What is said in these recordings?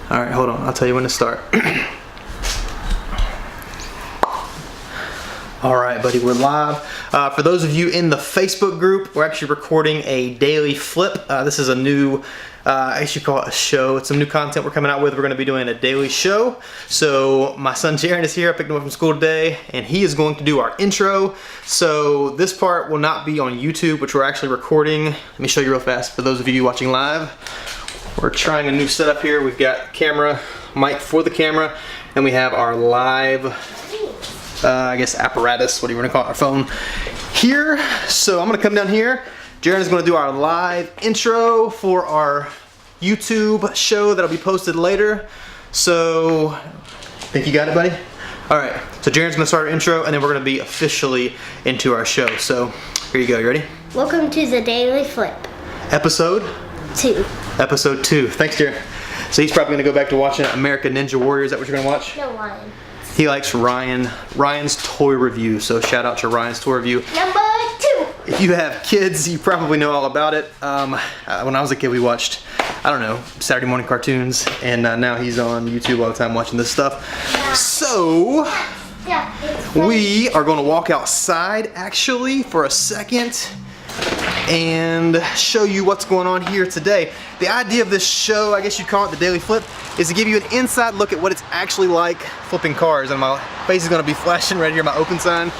All right, hold on. I'll tell you when to start. All right, buddy, we're live. For those of you in the Facebook group, we're actually recording a daily flip. This is a new, I guess you call it a show. It's some new content we're coming out with. We're gonna be doing a daily show. So my son Jaron is here. I picked him up from school today, and he is going to do our intro. So this part will not be on YouTube, which we're actually recording. Let me show you real fast for those of you watching live. We're trying a new setup here. We've got camera, mic for the camera, and we have our live, I guess apparatus, what do you want to call it, our phone here. So I'm gonna come down here. Jaron is gonna do our live intro for our YouTube show that'll be posted later. So, think you got it, buddy? All right, so Jaron's gonna start our intro, and then we're gonna be officially into our show. So, here you go, you ready? Welcome to the Daily Flip. Episode 2. Episode 2. Thanks, Jaron. So he's probably gonna go back to watching American Ninja Warrior. Is that what you're gonna watch? No, Ryan. He likes Ryan's toy review. So shout out to Ryan's toy review. Number 2. If you have kids, you probably know all about it. When I was a kid, we watched, I don't know, Saturday morning cartoons, and now he's on YouTube all the time watching this stuff. Yeah. So Yeah, we are going to walk outside actually for a second and show you what's going on here today. The idea of this show, I guess you'd call it the Daily Flip, is to give you an inside look at what it's actually like flipping cars. And my face is going to be flashing right here. My open sign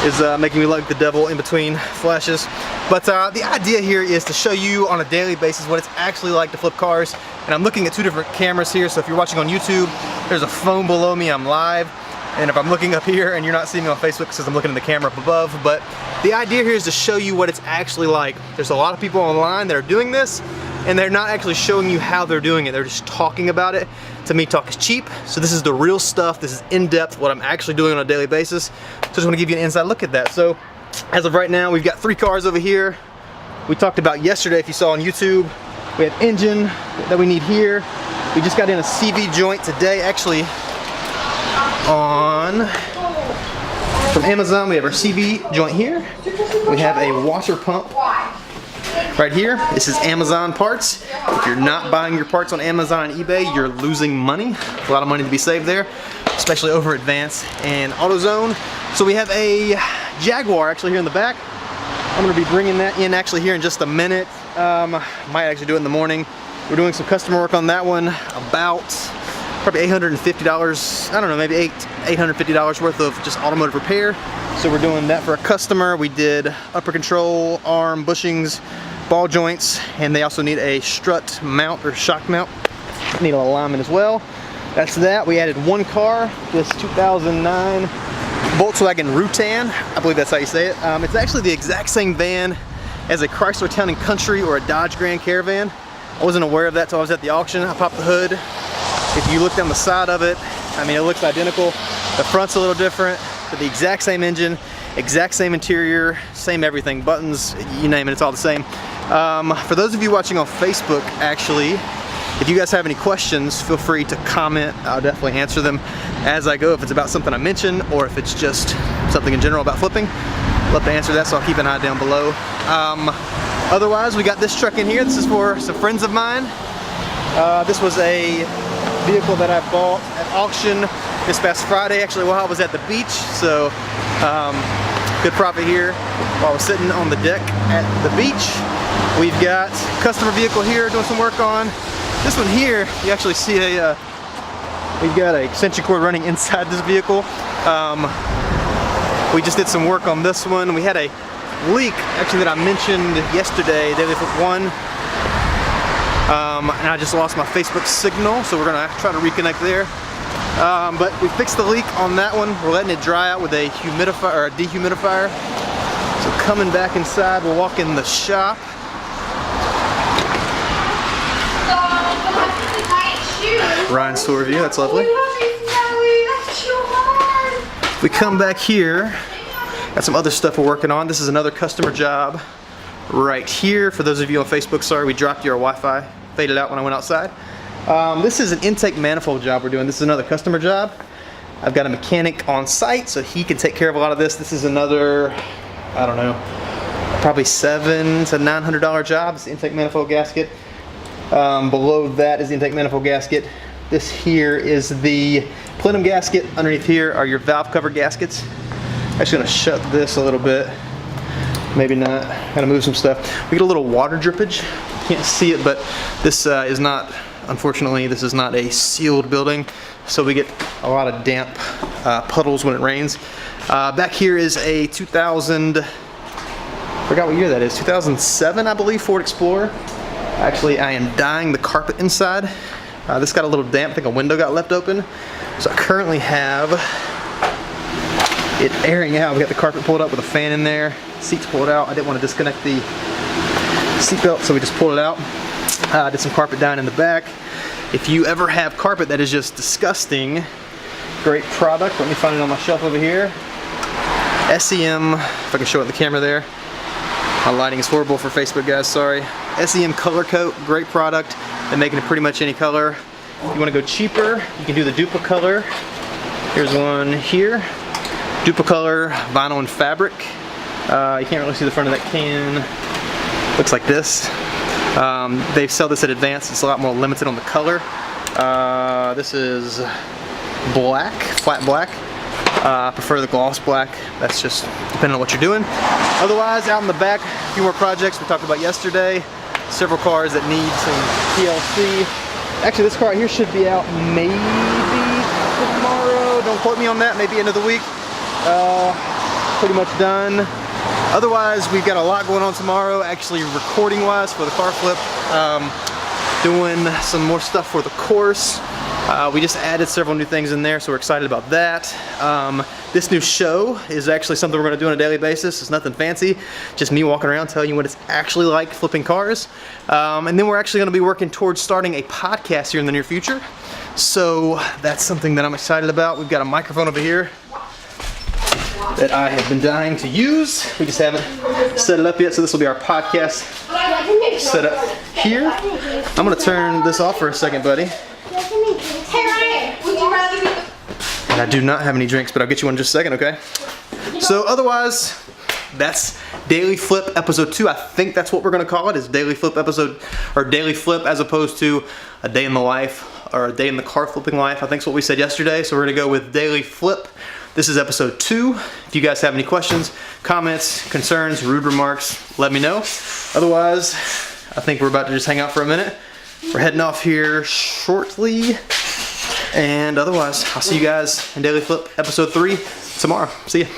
is making me look like the devil in between flashes. But the idea here is to show you on a daily basis what it's actually like to flip cars. And I'm looking at 2 different cameras here. So if you're watching on YouTube, there's a phone below me. I'm live. And if I'm looking up here and you're not seeing me on Facebook, because I'm looking at the camera up above. But the idea here is to show you what it's actually like. There's a lot of people online that are doing this, and they're not actually showing you how they're doing it. They're just talking about it. To me, talk is cheap. So this is the real stuff. This is in-depth, what I'm actually doing on a daily basis. So I just want to give you an inside look at that. So as of right now, we've got 3 cars over here. We talked about yesterday, if you saw on YouTube, we have engine that we need here. We just got in a CV joint today, actually, from Amazon. We have our CV joint here. We have a washer pump right here. This is Amazon parts. If you're not buying your parts on Amazon and eBay, you're losing money. A lot of money to be saved there, especially over Advance and AutoZone. So we have a Jaguar actually here in the back. I'm going to be bringing that in actually here in just a minute. Might actually do it in the morning. We're doing some customer work on that one, about probably $850, I don't know, maybe $850 worth of just automotive repair. So we're doing that for a customer. We did upper control, arm, bushings, ball joints, and they also need a strut mount or shock mount. Need an alignment as well. That's that. We added 1 car, this 2009 Volkswagen Rutan. I believe that's how you say it. It's actually the exact same van as a Chrysler Town & Country or a Dodge Grand Caravan. I wasn't aware of that till I was at the auction. I popped the hood. If you look down the side of it, I mean, it looks identical. The front's a little different, but the exact same engine, exact same interior, same everything, buttons, you name it, it's all the same. For those of you watching on Facebook, actually, if you guys have any questions, feel free to comment. I'll definitely answer them as I go. If it's about something I mention, or if it's just something in general about flipping, I'd love to answer that, so I'll keep an eye down below. Otherwise, we got this truck in here. This is for some friends of mine. This was a vehicle that I bought at auction this past Friday, actually while I was at the beach. So good profit here while I was sitting on the deck at the beach. We've got customer vehicle here doing some work on. This one here, you actually see we've got an extension cord running inside this vehicle. We just did some work on this one. We had a leak actually that I mentioned yesterday, Daily Flip 1. And I just lost my Facebook signal, so we're gonna try to reconnect there. But we fixed the leak on that one. We're letting it dry out with a humidifier or a dehumidifier. So coming back inside, we'll walk in the shop. Ryan's tour review, that's lovely. We come back here, got some other stuff we're working on. This is another customer job right here. For those of you on Facebook, sorry, we dropped your Wi-Fi, faded out when I went outside. This is an intake manifold job we're doing. This is another customer job. I've got a mechanic on site, so he can take care of a lot of this. This is another, I don't know, probably $700 to $900 job. It's the intake manifold gasket. Below that is the intake manifold gasket. This here is the plenum gasket. Underneath here are your valve cover gaskets. Actually gonna shut this a little bit. Maybe not. Gotta move some stuff. We get a little water drippage. Can't see it, but this is not, unfortunately, this is not a sealed building. So we get a lot of damp puddles when it rains. Back here is a 2000, forgot what year that is, 2007, I believe, Ford Explorer. Actually, I am dyeing the carpet inside. This got a little damp, I think a window got left open. So I currently have it airing out. We got the carpet pulled up with a fan in there, seats pulled out. I didn't want to disconnect the seat belt, so we just pulled it out. Did some carpet dyeing in the back. If you ever have carpet that is just disgusting, great product. Let me find it on my shelf over here. SEM, if I can show it in the camera there. My lighting is horrible for Facebook, guys, sorry. SEM Color Coat, great product. They make it in pretty much any color. If you want to go cheaper, you can do the Duplicolor. Here's one here. Duplicolor, vinyl and fabric. You can't really see the front of that can. Looks like this. They sell this at Advance. It's a lot more limited on the color. This is black, flat black. I prefer the gloss black. That's just depending on what you're doing. Otherwise, out in the back, a few more projects we talked about yesterday. Several cars that need some TLC. Actually, this car right here should be out maybe tomorrow. Don't quote me on that. Maybe end of the week. Pretty much done. Otherwise, we've got a lot going on tomorrow, actually recording-wise for the car flip. Doing some more stuff for the course. We just added several new things in there, so we're excited about that. This new show is actually something we're going to do on a daily basis. It's nothing fancy, just me walking around telling you what it's actually like flipping cars. And then we're actually going to be working towards starting a podcast here in the near future. So that's something that I'm excited about. We've got a microphone over here that I have been dying to use. We just haven't set it up yet, so this will be our podcast set up here. I'm going to turn this off for a second, buddy. And I do not have any drinks, but I'll get you one in just a second, okay? So otherwise, that's Daily Flip Episode 2. I think that's what we're gonna call it, is Daily Flip Episode, or Daily Flip as opposed to a day in the life, or a day in the car flipping life. I think that's what we said yesterday, so we're gonna go with Daily Flip. This is Episode 2. If you guys have any questions, comments, concerns, rude remarks, let me know. Otherwise, I think we're about to just hang out for a minute. We're heading off here shortly. And otherwise, I'll see you guys in Daily Flip Episode 3 tomorrow. See ya.